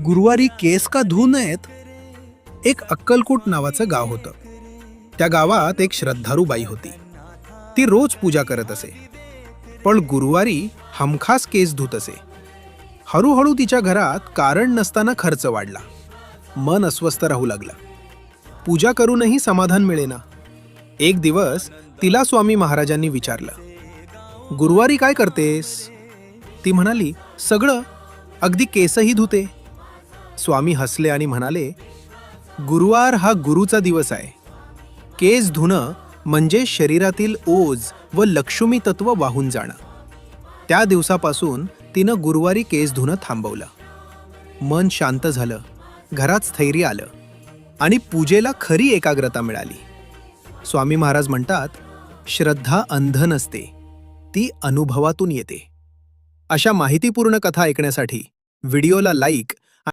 गुरुवारी केस का धू नयेत. एक अक्कलकोट नावाचं गाव होतं. त्या गावात एक श्रद्धाळू बाई होती. ती रोज पूजा करत असे, पण गुरुवारी हमखास केस धुत असे. हळूहळू तिच्या घरात कारण नसताना खर्च वाढला. मन अस्वस्थ राहू लागलं. पूजा करूनही समाधान मिळेना. एक दिवस तिला स्वामी महाराजांनी विचारलं, गुरुवारी काय करतेस? ती म्हणाली, सगळं, अगदी केसही धुते. स्वामी हसले आणि म्हणाले, गुरुवार हा गुरुचा दिवस आहे. केस धुणं म्हणजे शरीरातील ओझ व लक्ष्मी तत्व वाहून जाणं. त्या दिवसापासून तिनं गुरुवारी केस धुणं थांबवलं. मन शांत झालं, घरात स्थैर्य आलं आणि पूजेला खरी एकाग्रता मिळाली. स्वामी महाराज म्हणतात, श्रद्धा अंध नसते, ती अनुभवातून येते. अशा माहितीपूर्ण कथा ऐकण्यासाठी व्हिडिओला लाईक